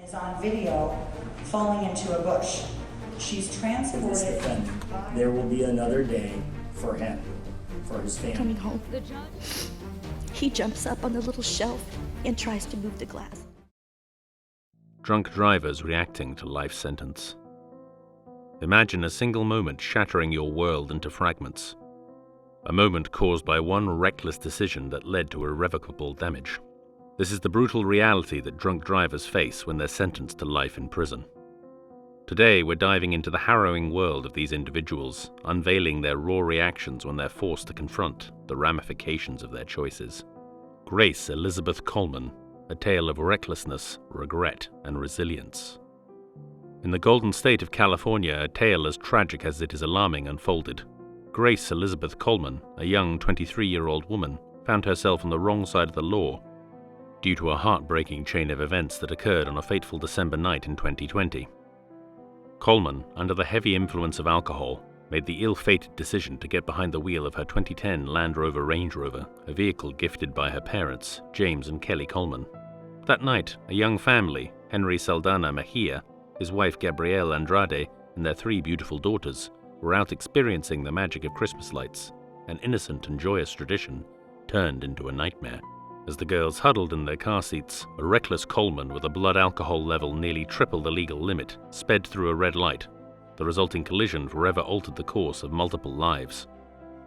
is on video falling into a bush. She's transported. This defendant, there will be another day for him, for his family. Coming home, he jumps up on the little shelf and tries to move the glass. Drunk drivers reacting to life sentence. Imagine a single moment shattering your world into fragments. A moment caused by one reckless decision that led to irrevocable damage. This is the brutal reality that drunk drivers face when they're sentenced to life in prison. Today, we're diving into the harrowing world of these individuals, unveiling their raw reactions when they're forced to confront the ramifications of their choices. Grace Elizabeth Coleman, a tale of recklessness, regret, and resilience. In the Golden State of California, a tale as tragic as it is alarming unfolded. Grace Elizabeth Coleman, a young 23-year-old woman, found herself on the wrong side of the law due to a heartbreaking chain of events that occurred on a fateful December night in 2020. Coleman, under the heavy influence of alcohol, made the ill-fated decision to get behind the wheel of her 2010 Land Rover Range Rover, a vehicle gifted by her parents, James and Kelly Coleman. That night, a young family, Henry Saldana Mejia, his wife Gabrielle Andrade, and their 3 beautiful daughters, were out experiencing the magic of Christmas lights. An innocent and joyous tradition turned into a nightmare. As the girls huddled in their car seats, a reckless Coleman with a blood alcohol level nearly triple the legal limit sped through a red light. The resulting collision forever altered the course of multiple lives.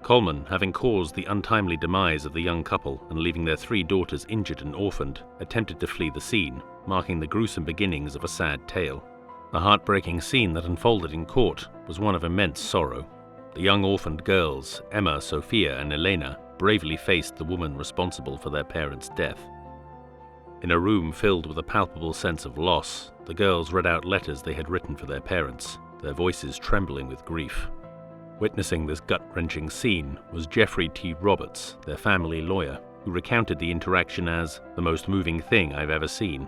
Coleman, having caused the untimely demise of the young couple and leaving their 3 daughters injured and orphaned, attempted to flee the scene, marking the gruesome beginnings of a sad tale. The heartbreaking scene that unfolded in court was one of immense sorrow. The young orphaned girls, Emma, Sophia, and Elena, bravely faced the woman responsible for their parents' death. In a room filled with a palpable sense of loss, the girls read out letters they had written for their parents, their voices trembling with grief. Witnessing this gut-wrenching scene was Jeffrey T. Roberts, their family lawyer, who recounted the interaction as the most moving thing I've ever seen.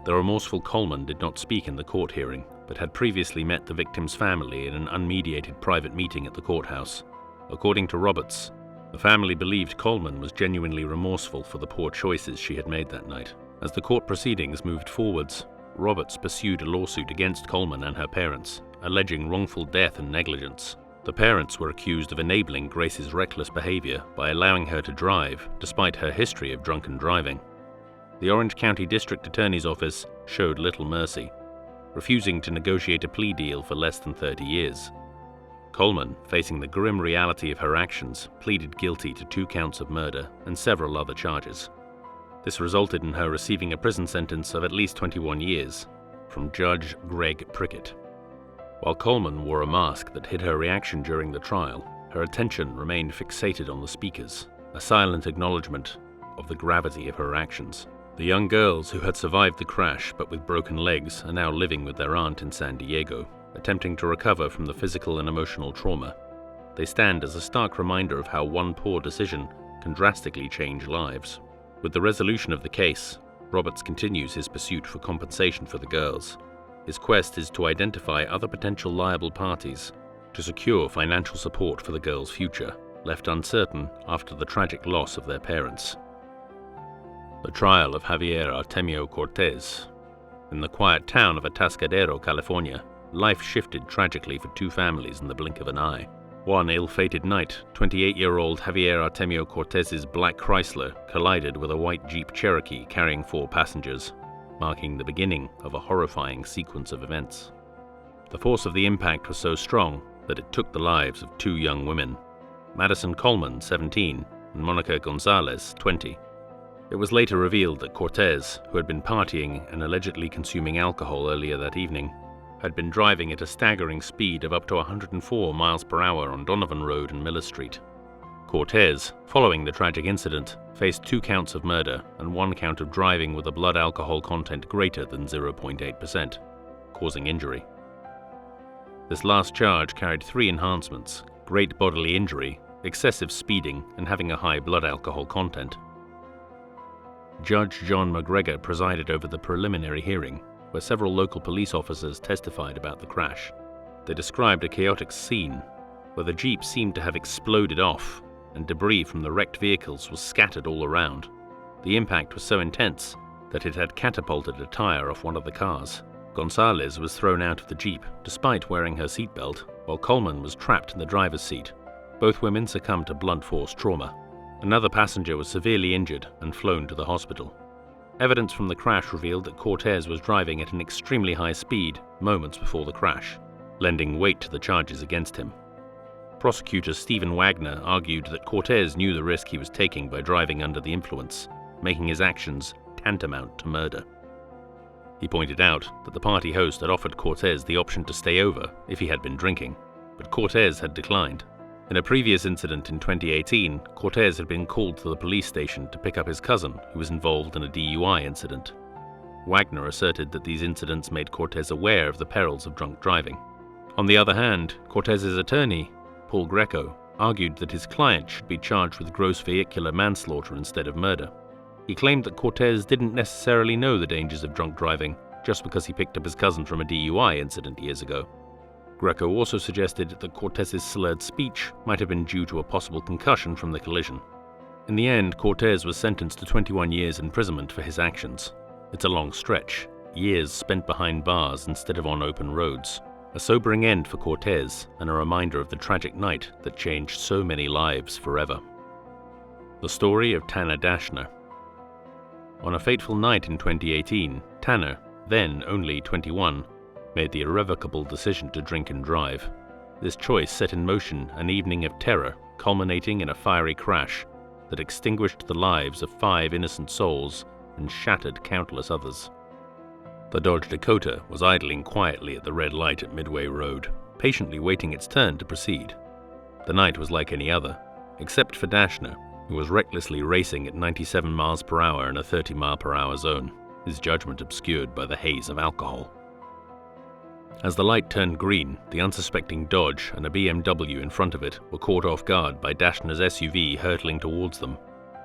The remorseful Coleman did not speak in the court hearing, but had previously met the victim's family in an unmediated private meeting at the courthouse. According to Roberts, the family believed Coleman was genuinely remorseful for the poor choices she had made that night. As the court proceedings moved forwards, Roberts pursued a lawsuit against Coleman and her parents, alleging wrongful death and negligence. The parents were accused of enabling Grace's reckless behavior by allowing her to drive, despite her history of drunken driving. The Orange County District Attorney's Office showed little mercy, refusing to negotiate a plea deal for less than 30 years. Coleman, facing the grim reality of her actions, pleaded guilty to 2 counts of murder and several other charges. This resulted in her receiving a prison sentence of at least 21 years from Judge Greg Prickett. While Coleman wore a mask that hid her reaction during the trial, her attention remained fixated on the speakers, a silent acknowledgement of the gravity of her actions. The young girls who had survived the crash but with broken legs are now living with their aunt in San Diego, attempting to recover from the physical and emotional trauma. They stand as a stark reminder of how one poor decision can drastically change lives. With the resolution of the case, Roberts continues his pursuit for compensation for the girls. His quest is to identify other potential liable parties to secure financial support for the girls' future, left uncertain after the tragic loss of their parents. The trial of Javier Artemio Cortez. In the quiet town of Atascadero, California, life shifted tragically for 2 families in the blink of an eye. One ill-fated night, 28-year-old Javier Artemio Cortez's black Chrysler collided with a white Jeep Cherokee carrying 4 passengers, marking the beginning of a horrifying sequence of events. The force of the impact was so strong that it took the lives of 2 young women, Madison Coleman, 17, and Monica Gonzalez, 20. It was later revealed that Cortez, who had been partying and allegedly consuming alcohol earlier that evening, had been driving at a staggering speed of up to 104 miles per hour on Donovan Road and Miller Street. Cortez, following the tragic incident, faced 2 counts of murder and 1 count of driving with a blood alcohol content greater than 0.8%, causing injury. This last charge carried 3 enhancements: great bodily injury, excessive speeding, and having a high blood alcohol content. Judge John McGregor presided over the preliminary hearing, where several local police officers testified about the crash. They described a chaotic scene where the Jeep seemed to have exploded off and debris from the wrecked vehicles was scattered all around. The impact was so intense that it had catapulted a tire off one of the cars. Gonzalez was thrown out of the Jeep, despite wearing her seatbelt, while Coleman was trapped in the driver's seat. Both women succumbed to blunt force trauma. Another passenger was severely injured and flown to the hospital. Evidence from the crash revealed that Cortez was driving at an extremely high speed moments before the crash, lending weight to the charges against him. Prosecutor Stephen Wagner argued that Cortez knew the risk he was taking by driving under the influence, making his actions tantamount to murder. He pointed out that the party host had offered Cortez the option to stay over if he had been drinking, but Cortez had declined. In a previous incident in 2018, Cortez had been called to the police station to pick up his cousin, who was involved in a DUI incident. Wagner asserted that these incidents made Cortez aware of the perils of drunk driving. On the other hand, Cortez's attorney, Paul Greco, argued that his client should be charged with gross vehicular manslaughter instead of murder. He claimed that Cortez didn't necessarily know the dangers of drunk driving just because he picked up his cousin from a DUI incident years ago. Greco also suggested that Cortez's slurred speech might have been due to a possible concussion from the collision. In the end, Cortez was sentenced to 21 years imprisonment for his actions. It's a long stretch, years spent behind bars instead of on open roads. A sobering end for Cortez and a reminder of the tragic night that changed so many lives forever. The story of Tana Dashner. On a fateful night in 2018, Tana, then only 21, made the irrevocable decision to drink and drive. This choice set in motion an evening of terror, culminating in a fiery crash that extinguished the lives of 5 innocent souls and shattered countless others. The Dodge Dakota was idling quietly at the red light at Midway Road, patiently waiting its turn to proceed. The night was like any other, except for Dashner, who was recklessly racing at 97 miles per hour in a 30-mile-per-hour zone, his judgment obscured by the haze of alcohol. As the light turned green, the unsuspecting Dodge and a BMW in front of it were caught off guard by Dashner's SUV hurtling towards them.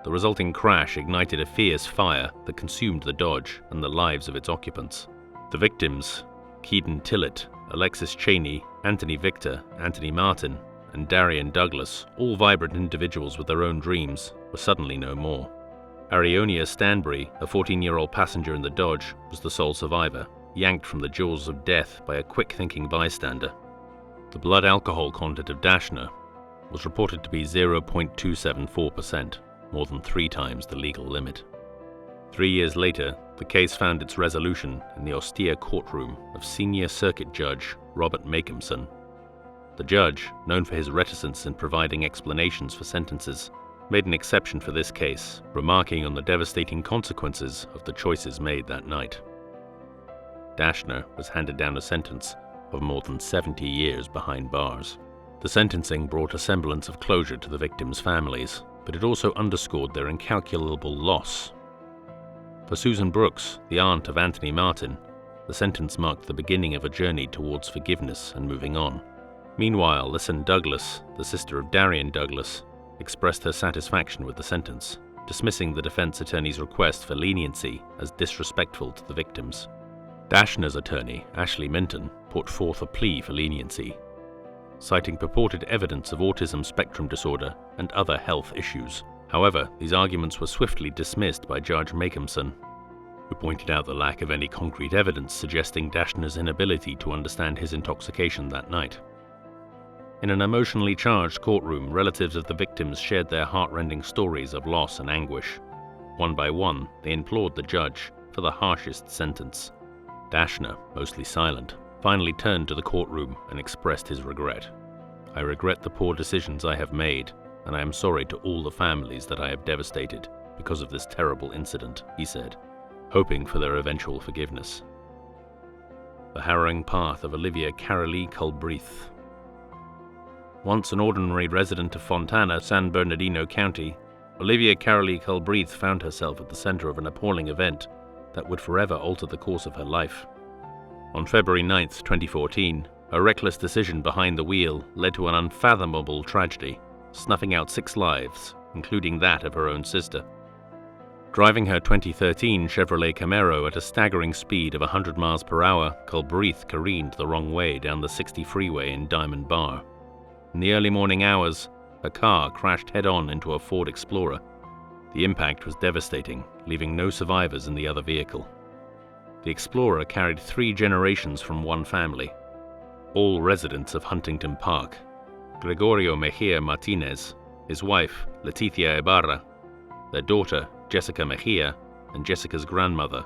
The resulting crash ignited a fierce fire that consumed the Dodge and the lives of its occupants. The victims, Keaton Tillett, Alexis Cheney, Anthony Victor, Anthony Martin, and Darian Douglas, all vibrant individuals with their own dreams, were suddenly no more. Arionia Stanbury, a 14-year-old passenger in the Dodge, was the sole survivor, yanked from the jaws of death by a quick-thinking bystander. The blood alcohol content of Dashner was reported to be 0.274%, more than 3 times the legal limit. 3 years later, the case found its resolution in the austere courtroom of Senior Circuit Judge Robert Makehamson. The judge, known for his reticence in providing explanations for sentences, made an exception for this case, remarking on the devastating consequences of the choices made that night. Dashner was handed down a sentence of more than 70 years behind bars. The sentencing brought a semblance of closure to the victims' families, but it also underscored their incalculable loss. For Susan Brooks, the aunt of Anthony Martin, the sentence marked the beginning of a journey towards forgiveness and moving on. Meanwhile, Listen Douglas, the sister of Darian Douglas, expressed her satisfaction with the sentence, dismissing the defense attorney's request for leniency as disrespectful to the victims. Dashner's attorney, Ashley Minton, put forth a plea for leniency, citing purported evidence of autism spectrum disorder and other health issues. However, these arguments were swiftly dismissed by Judge Makehamson, who pointed out the lack of any concrete evidence suggesting Dashner's inability to understand his intoxication that night. In an emotionally charged courtroom, relatives of the victims shared their heart-rending stories of loss and anguish. One by one, they implored the judge for the harshest sentence. Dashner, mostly silent, finally turned to the courtroom and expressed his regret. "I regret the poor decisions I have made, and I am sorry to all the families that I have devastated because of this terrible incident," he said, hoping for their eventual forgiveness. The harrowing path of Olivia Carolee Culbreth. Once an ordinary resident of Fontana, San Bernardino County, Olivia Carolee Culbreth found herself at the center of an appalling event that would forever alter the course of her life. On February 9, 2014, a reckless decision behind the wheel led to an unfathomable tragedy, snuffing out 6 lives, including that of her own sister. Driving her 2013 Chevrolet Camaro at a staggering speed of 100 miles per hour, Culbreth careened the wrong way down the 60 freeway in Diamond Bar. In the early morning hours, her car crashed head-on into a Ford Explorer. The impact was devastating, leaving no survivors in the other vehicle. The Explorer carried 3 generations from one family, all residents of Huntington Park: Gregorio Mejia Martinez, his wife, Leticia Ibarra, their daughter, Jessica Mejia, and Jessica's grandmother,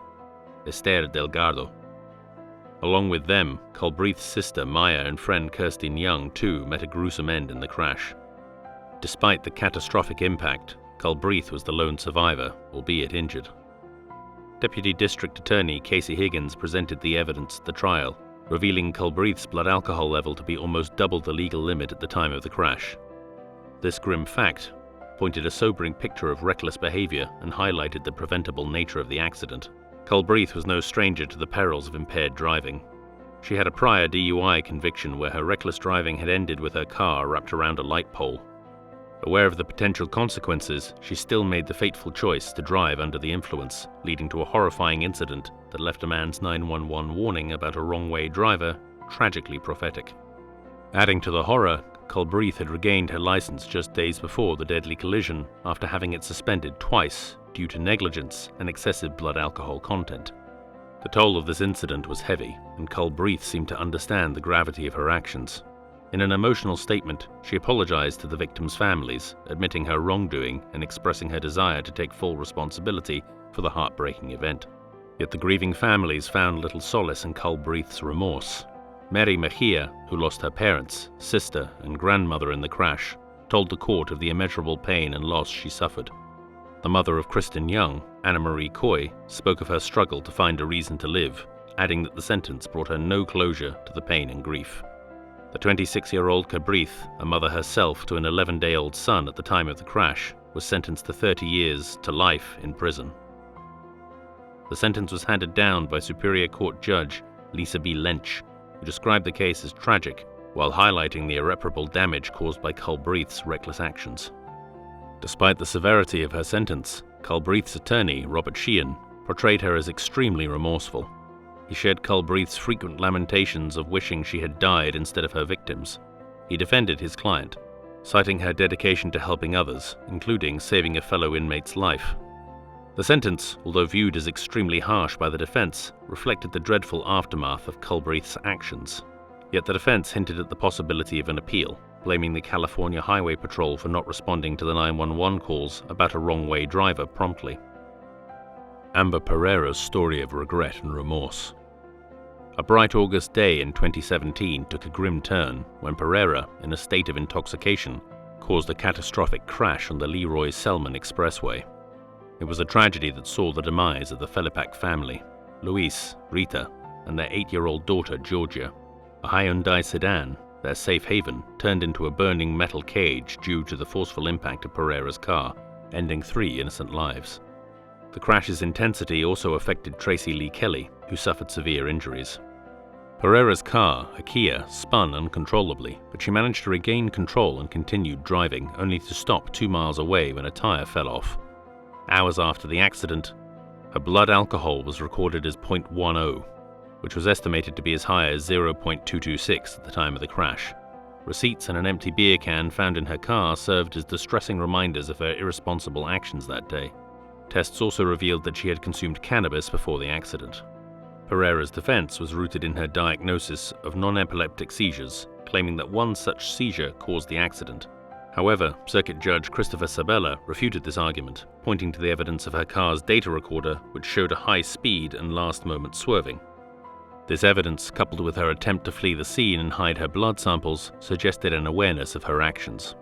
Esther Delgado. Along with them, Culbreth's sister Maya and friend Kirsten Young too met a gruesome end in the crash. Despite the catastrophic impact, Culbreth was the lone survivor, albeit injured. Deputy District Attorney Casey Higgins presented the evidence at the trial, revealing Culbreth's blood alcohol level to be almost double the legal limit at the time of the crash. This grim fact pointed a sobering picture of reckless behavior and highlighted the preventable nature of the accident. Culbreth was no stranger to the perils of impaired driving. She had a prior DUI conviction where her reckless driving had ended with her car wrapped around a light pole. Aware of the potential consequences, she still made the fateful choice to drive under the influence, leading to a horrifying incident that left a man's 911 warning about a wrong-way driver tragically prophetic. Adding to the horror, Culbreth had regained her license just days before the deadly collision after having it suspended twice due to negligence and excessive blood alcohol content. The toll of this incident was heavy, and Culbreth seemed to understand the gravity of her actions. In an emotional statement, she apologized to the victims' families, admitting her wrongdoing and expressing her desire to take full responsibility for the heartbreaking event. Yet the grieving families found little solace in Culbreth's remorse. Mary Mejia, who lost her parents, sister, and grandmother in the crash, told the court of the immeasurable pain and loss she suffered. The mother of Kristen Young, Anna Marie Coy, spoke of her struggle to find a reason to live, adding that the sentence brought her no closure to the pain and grief. The 26-year-old Culbreth, a mother herself to an 11-day-old son at the time of the crash, was sentenced to 30 years to life in prison. The sentence was handed down by Superior Court Judge Lisa B. Lench, who described the case as tragic while highlighting the irreparable damage caused by Culbreth's reckless actions. Despite the severity of her sentence, Culbreth's attorney, Robert Sheehan, portrayed her as extremely remorseful. He shared Culbreth's frequent lamentations of wishing she had died instead of her victims. He defended his client, citing her dedication to helping others, including saving a fellow inmate's life. The sentence, although viewed as extremely harsh by the defense, reflected the dreadful aftermath of Culbreth's actions. Yet the defense hinted at the possibility of an appeal, blaming the California Highway Patrol for not responding to the 911 calls about a wrong-way driver promptly. Amber Pereira's story of regret and remorse. A bright August day in 2017 took a grim turn when Pereira, in a state of intoxication, caused a catastrophic crash on the Leroy-Selman Expressway. It was a tragedy that saw the demise of the Felipak family, Luis, Rita, and their 8-year-old daughter, Georgia. A Hyundai sedan, their safe haven, turned into a burning metal cage due to the forceful impact of Pereira's car, ending 3 innocent lives. The crash's intensity also affected Tracy Lee Kelly, who suffered severe injuries. Pereira's car, a Kia, spun uncontrollably, but she managed to regain control and continued driving, only to stop 2 miles away when a tire fell off. Hours after the accident, her blood alcohol was recorded as 0.10, which was estimated to be as high as 0.226 at the time of the crash. Receipts and an empty beer can found in her car served as distressing reminders of her irresponsible actions that day. Tests also revealed that she had consumed cannabis before the accident. Pereira's defense was rooted in her diagnosis of non-epileptic seizures, claiming that one such seizure caused the accident. However, Circuit Judge Christopher Sabella refuted this argument, pointing to the evidence of her car's data recorder, which showed a high speed and last-moment swerving. This evidence, coupled with her attempt to flee the scene and hide her blood samples, suggested an awareness of her actions.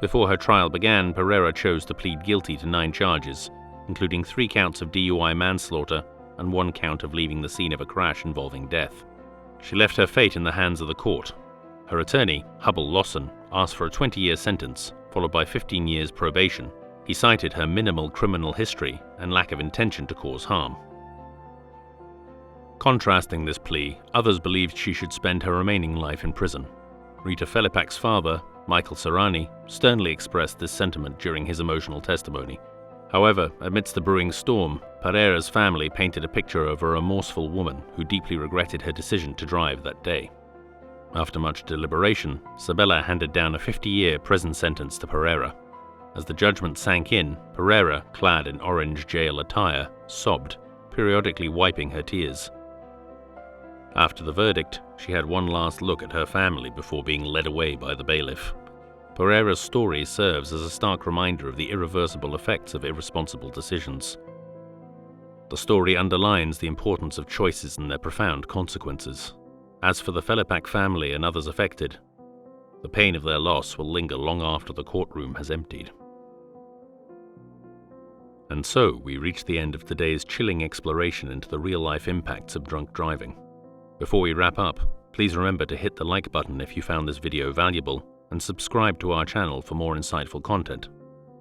Before her trial began, Pereira chose to plead guilty to 9 charges, including 3 counts of DUI manslaughter and 1 count of leaving the scene of a crash involving death. She left her fate in the hands of the court. Her attorney, Hubble Lawson, asked for a 20-year sentence, followed by 15 years probation. He cited her minimal criminal history and lack of intention to cause harm. Contrasting this plea, others believed she should spend her remaining life in prison. Rita Felipak's father, Michael Serrani, sternly expressed this sentiment during his emotional testimony. However, amidst the brewing storm, Pereira's family painted a picture of a remorseful woman who deeply regretted her decision to drive that day. After much deliberation, Sabella handed down a 50-year prison sentence to Pereira. As the judgment sank in, Pereira, clad in orange jail attire, sobbed, periodically wiping her tears. After the verdict, she had one last look at her family before being led away by the bailiff. Pereira's story serves as a stark reminder of the irreversible effects of irresponsible decisions. The story underlines the importance of choices and their profound consequences. As for the Felipak family and others affected, the pain of their loss will linger long after the courtroom has emptied. And so we reach the end of today's chilling exploration into the real-life impacts of drunk driving. Before we wrap up, please remember to hit the like button if you found this video valuable, and subscribe to our channel for more insightful content.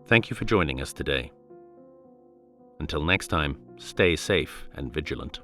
Thank you for joining us today. Until next time, stay safe and vigilant.